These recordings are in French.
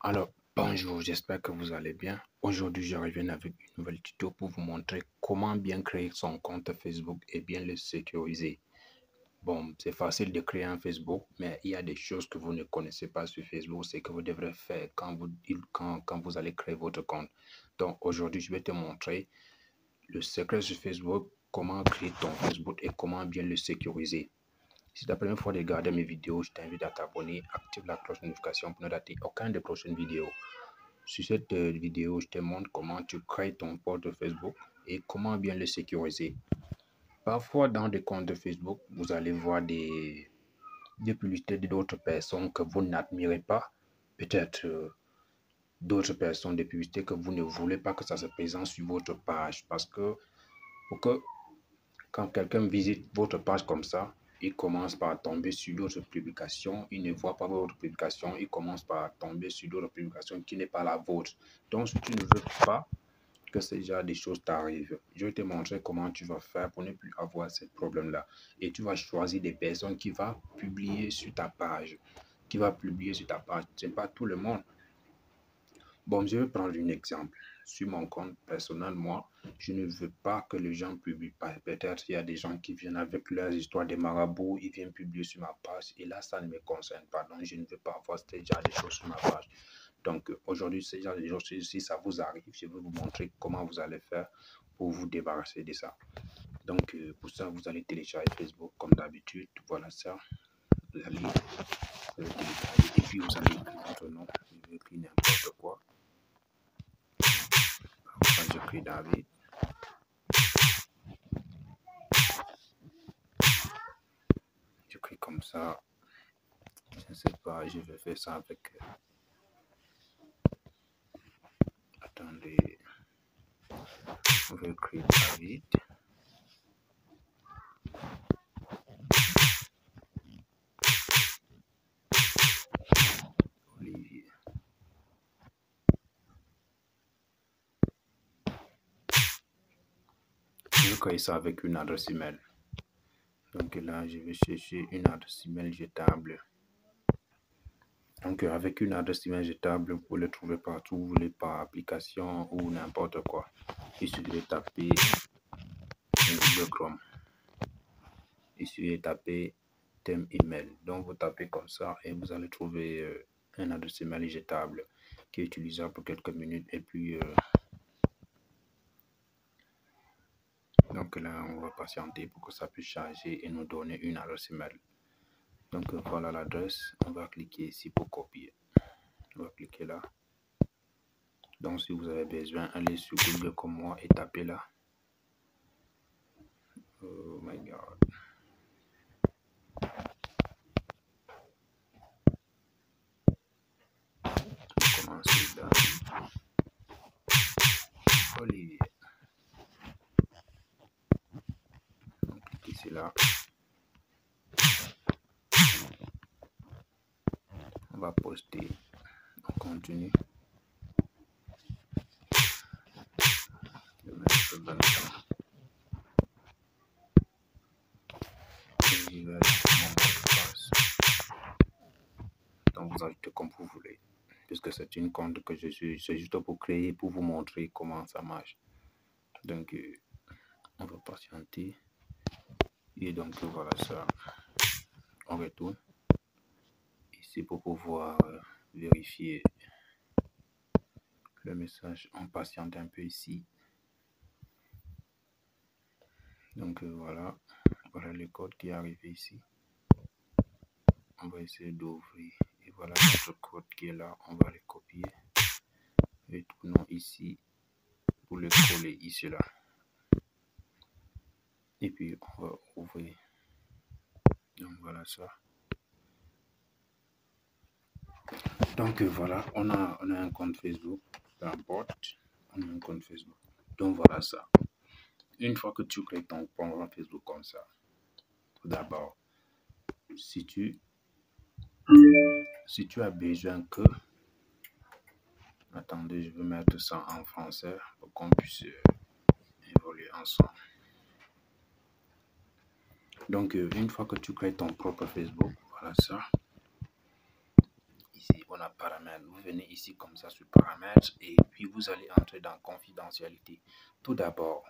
Alors, bonjour, j'espère que vous allez bien. Aujourd'hui, je reviens avec une nouvelle tuto pour vous montrer comment bien créer son compte Facebook et bien le sécuriser. Bon, c'est facile de créer un Facebook, mais il y a des choses que vous ne connaissez pas sur Facebook, c'est que vous devrez faire quand vous allez créer votre compte. Donc, aujourd'hui, je vais te montrer le secret sur Facebook, comment créer ton Facebook et comment bien le sécuriser. Si c'est la première fois de regarder mes vidéos, je t'invite à t'abonner, active la cloche de notification pour ne rater aucune des prochaines vidéos. Sur cette vidéo, je te montre comment tu crées ton compte Facebook et comment bien le sécuriser. Parfois, dans des comptes de Facebook, vous allez voir des publicités d'autres personnes que vous n'admirez pas. Peut-être d'autres personnes, des publicités que vous ne voulez pas que ça se présente sur votre page. Parce que pour que quand quelqu'un visite votre page comme ça, il commence par tomber sur d'autres publications, il ne voit pas votre publication, il commence par tomber sur d'autres publications qui n'est pas la vôtre. Donc, si tu ne veux pas que ce genre de choses t'arrivent, je vais te montrer comment tu vas faire pour ne plus avoir ce problème-là. Et tu vas choisir des personnes qui vont publier sur ta page. Ce n'est pas tout le monde. Bon, je vais prendre un exemple. Sur mon compte personnel, moi, je ne veux pas que les gens publient pas. Peut-être il y a des gens qui viennent avec leurs histoires de marabouts, ils viennent publier sur ma page. Et là, ça ne me concerne pas. Donc, je ne veux pas avoir ce genre de choses sur ma page. Donc, aujourd'hui, ce genre de choses, si ça vous arrive, je vais vous montrer comment vous allez faire pour vous débarrasser de ça. Donc, pour ça, vous allez télécharger Facebook comme d'habitude. Voilà ça. Vous allez télécharger et puis vous allez écrire votre nom. Je vais écrire n'importe quoi. J'écris David. J'écris comme ça. Je ne sais pas, je vais faire ça avec. Attendez. On va écrire David. Olivier. Je vais créer ça avec une adresse email. Donc là, je vais chercher une adresse email jetable. Donc avec une adresse email jetable, vous pouvez le trouver partout, vous voulez par application ou n'importe quoi. Il suffit de taper Google Chrome. Il suffit de taper thème email. Donc vous tapez comme ça et vous allez trouver un adresse email jetable qui est utilisable pour quelques minutes et puis donc là on va patienter pour que ça puisse charger et nous donner une adresse email. Donc voilà l'adresse, on va cliquer ici pour copier. On va cliquer là. Donc si vous avez besoin, allez sur Google comme moi et tapez là. Oh my god. Commencer là. Olivier. Donc cliquez ici là. On va poster. On continue. Je vais mettre le bon temps. Et je vais ajouter mon mot de passe. Donc vous ajoutez comme vous voulez. Puisque c'est une compte que je suis, c'est juste pour créer, pour vous montrer comment ça marche. Donc on va patienter. Et donc voilà ça. On retourne ici pour pouvoir vérifier le message. On patiente un peu ici. Donc voilà le code qui est arrivé ici. On va essayer d'ouvrir et voilà notre code qui est là. On va le copier et tournons ici pour le coller ici là. Et puis on va ouvrir. Donc voilà ça. Donc voilà, on a un compte Facebook, peu importe, on a un compte Facebook. Donc voilà ça. Une fois que tu crées ton compte Facebook comme ça, tout d'abord, si tu as besoin que, attendez, je vais mettre ça en français pour qu'on puisse évoluer ensemble. Donc une fois que tu crées ton propre Facebook, voilà ça. ici, on a paramètres. Vous venez ici comme ça sur paramètres et puis vous allez entrer dans confidentialité. Tout d'abord,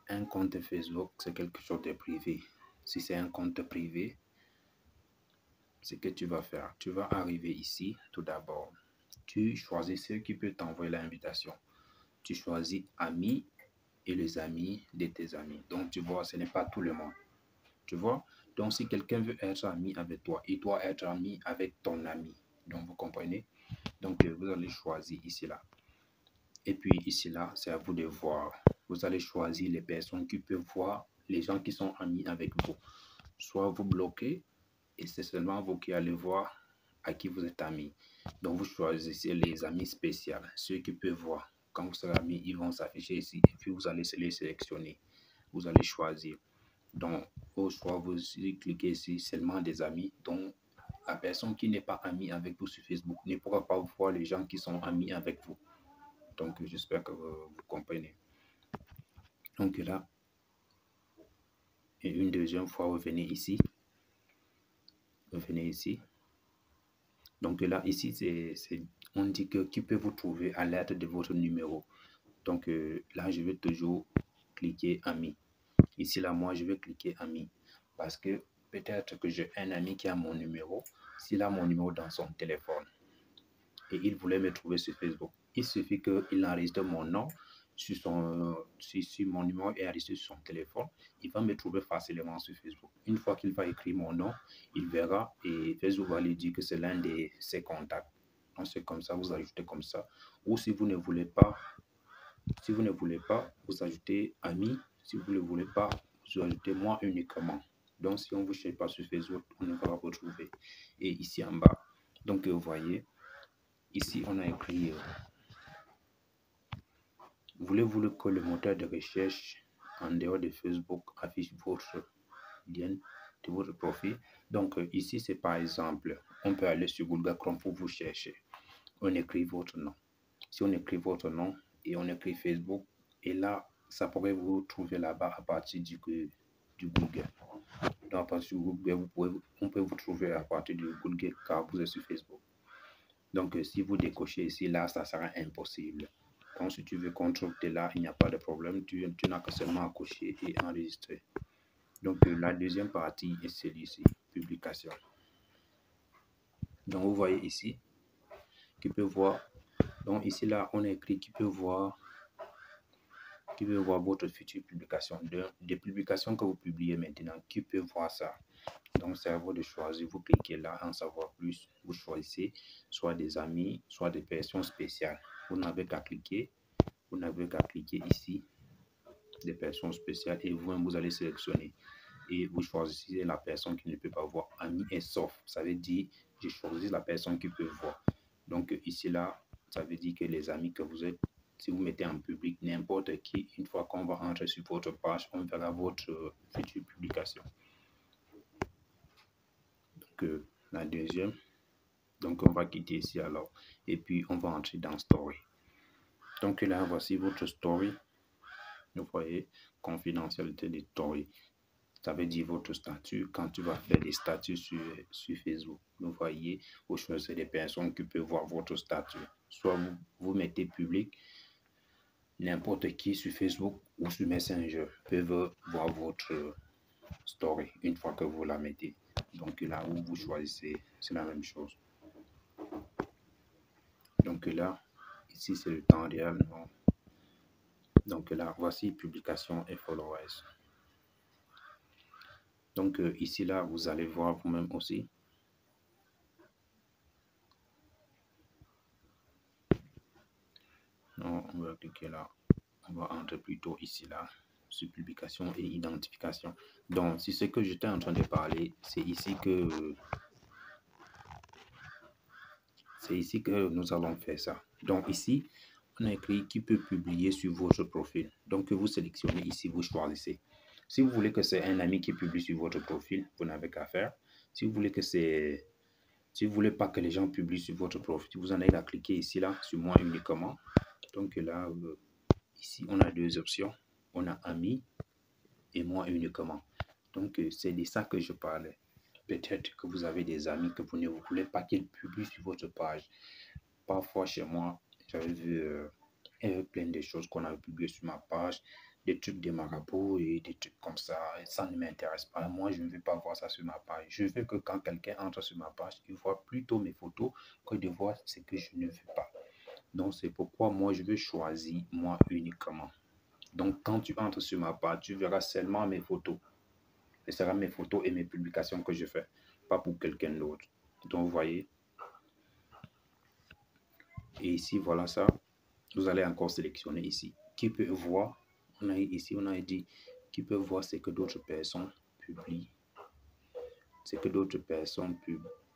un compte Facebook, c'est quelque chose de privé. Si c'est un compte privé, ce que tu vas faire, tu vas arriver ici. Tout d'abord, tu choisis ceux qui peut t'envoyer l'invitation. Tu choisis amis et les amis de tes amis. Donc, tu vois, ce n'est pas tout le monde. Tu vois? Donc, si quelqu'un veut être ami avec toi, il doit être ami avec ton ami. Donc, vous comprenez? Donc, vous allez choisir ici, là. Et puis, ici, là, c'est à vous de voir. Vous allez choisir les personnes qui peuvent voir les gens qui sont amis avec vous. Soit vous bloquez et c'est seulement vous qui allez voir à qui vous êtes amis. Donc, vous choisissez les amis spéciaux, ceux qui peuvent voir. Quand vous serez amis, ils vont s'afficher ici et puis vous allez les sélectionner. Vous allez choisir. Donc, au choix, vous cliquez ici seulement des amis. Donc, la personne qui n'est pas amie avec vous sur Facebook ne pourra pas voir les gens qui sont amis avec vous. Donc, j'espère que vous comprenez. Donc là, et une deuxième fois, vous venez ici. Vous venez ici. Donc là, ici, on dit que qui peut vous trouver à l'aide de votre numéro. Donc là, je vais toujours cliquer ami. Ici, là, moi, je vais cliquer ami. Parce que peut-être que j'ai un ami qui a mon numéro. S'il a mon numéro dans son téléphone et il voulait me trouver sur Facebook, il suffit qu'il enregistre mon nom sur mon numéro est enregistré sur son téléphone. Il va me trouver facilement sur Facebook. Une fois qu'il va écrire mon nom, il verra et Facebook va lui dire que c'est l'un de ses contacts. Donc c'est comme ça, vous ajoutez comme ça. Ou si vous ne voulez pas, vous ajoutez ami. Si vous ne voulez pas, vous ajoutez moi uniquement. Donc si on ne vous cherche pas sur Facebook, on ne va pas vous trouver. Et ici en bas, donc vous voyez, ici on a écrit voulez-vous que le moteur de recherche en dehors de Facebook affiche votre lien de votre profil? Donc ici c'est par exemple, on peut aller sur Google Chrome pour vous chercher. On écrit votre nom. Si on écrit votre nom et on écrit Facebook, et là, ça pourrait vous trouver là-bas à partir du Google. Donc à partir du Google, on peut vous trouver à partir du Google car vous êtes sur Facebook. Donc si vous décochez ici, là, ça sera impossible. Donc, si tu veux contrôler là, il n'y a pas de problème. Tu n'as que seulement à cocher et enregistrer. Donc, la deuxième partie est celle-ci, publication. Donc, vous voyez ici, qui peut voir. Donc, ici, là, on a écrit qui peut voir votre future publication. Des publications que vous publiez maintenant, qui peut voir ça? Donc, c'est à vous de choisir. Vous cliquez là, en savoir plus. Vous choisissez soit des amis, soit des personnes spéciales. Vous n'avez qu'à cliquer. Vous n'avez qu'à cliquer ici, des personnes spéciales, et vous allez sélectionner. Et vous choisissez la personne qui ne peut pas voir. Ami et sauf, ça veut dire, je choisis la personne qui peut voir. Donc ici, là, ça veut dire que les amis que vous êtes, si vous mettez en public n'importe qui, une fois qu'on va entrer sur votre page, on verra votre future publication. Donc la deuxième, donc on va quitter ici alors, et puis on va entrer dans Story. Donc là, voici votre Story. Vous voyez, confidentialité des Story. Ça veut dire votre statut. Quand tu vas faire des statuts sur Facebook, vous voyez, vous choisissez des personnes qui peuvent voir votre statut. Soit vous mettez public, n'importe qui sur Facebook ou sur Messenger peuvent voir votre story une fois que vous la mettez. Donc là où vous choisissez, c'est la même chose. Donc là, ici c'est le temps réel. Donc là, voici publication et followers. Donc ici, là, vous allez voir vous-même aussi. Non, on va cliquer là. On va entrer plutôt ici, là, sur publication et identification. Donc, si ce que j'étais en train de parler, c'est ici que nous allons faire ça. Donc ici, on a écrit qui peut publier sur votre profil. Donc, vous sélectionnez ici, vous choisissez. Si vous voulez que c'est un ami qui publie sur votre profil, vous n'avez qu'à faire. Si vous voulez pas que les gens publient sur votre profil, vous en avez à cliquer ici, là, sur moi uniquement. Donc là, ici, on a deux options. On a ami et moi uniquement. Donc, c'est de ça que je parlais. Peut-être que vous avez des amis que vous ne voulez pas qu'ils publient sur votre page. Parfois, chez moi, j'avais vu plein de choses qu'on avait publiées sur ma page, des trucs de marabout et des trucs comme ça. Et ça ne m'intéresse pas. Moi, je ne veux pas voir ça sur ma page. Je veux que quand quelqu'un entre sur ma page, il voit plutôt mes photos que de voir ce que je ne veux pas. Donc, c'est pourquoi moi, je veux choisir moi uniquement. Donc, quand tu entres sur ma page, tu verras seulement mes photos. Ce sera mes photos et mes publications que je fais, pas pour quelqu'un d'autre. Donc, vous voyez. Et ici, voilà ça. Vous allez encore sélectionner ici. Qui peut voir? On a dit qui peut voir ce que d'autres personnes publient. Ce que d'autres personnes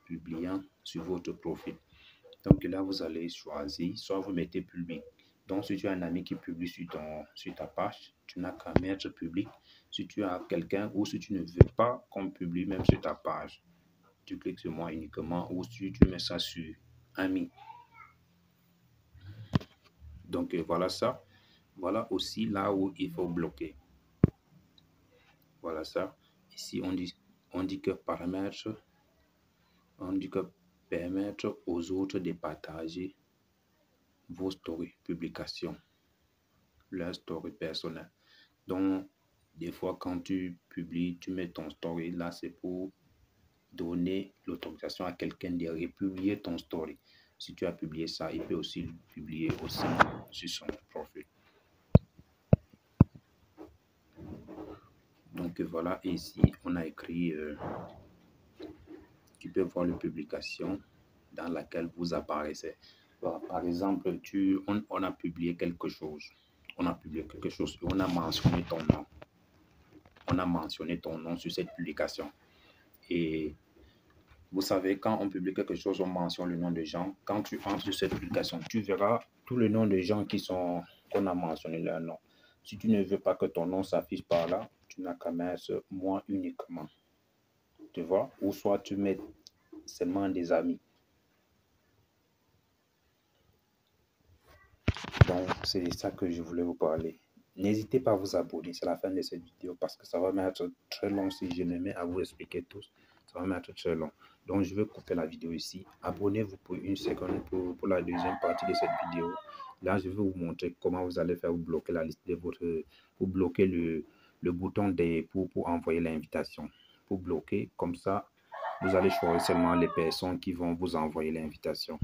publient sur votre profil. Donc là, vous allez choisir, soit vous mettez public. Donc, si tu as un ami qui publie sur ta page, tu n'as qu'à mettre public. Si tu as quelqu'un ou si tu ne veux pas qu'on publie même sur ta page, tu cliques sur moi uniquement ou si tu mets ça sur ami. Donc, voilà ça. Voilà aussi là où il faut bloquer. Voilà ça. Ici, on dit que paramètres, on dit que permettre aux autres de partager vos stories, publications, leur story personnelle. Donc, des fois, quand tu publies, tu mets ton story, là, c'est pour donner l'autorisation à quelqu'un de republier ton story. Si tu as publié ça, il peut aussi le publier aussi sur son profil. Donc, voilà, ici, on a écrit, tu peux voir les publications dans laquelle vous apparaissez. Par exemple, on a publié quelque chose. On a publié quelque chose et on a mentionné ton nom. On a mentionné ton nom sur cette publication. Et vous savez, quand on publie quelque chose, on mentionne le nom des gens. Quand tu entres sur cette publication, tu verras tous les noms des gens qu'on a mentionné leur nom. Si tu ne veux pas que ton nom s'affiche par là, tu n'as qu'à mettre moi uniquement. Tu vois? Ou soit tu mets seulement des amis. Donc, c'est ça que je voulais vous parler. N'hésitez pas à vous abonner, c'est la fin de cette vidéo parce que ça va m'être très long si je me mets à vous expliquer tous. Ça va m'être très long. Donc, je vais couper la vidéo ici. Abonnez-vous pour une seconde pour la deuxième partie de cette vidéo. Là, je vais vous montrer comment vous allez faire pour bloquer la liste de pour bloquer le bouton pour envoyer l'invitation. Pour bloquer, comme ça, vous allez choisir seulement les personnes qui vont vous envoyer l'invitation.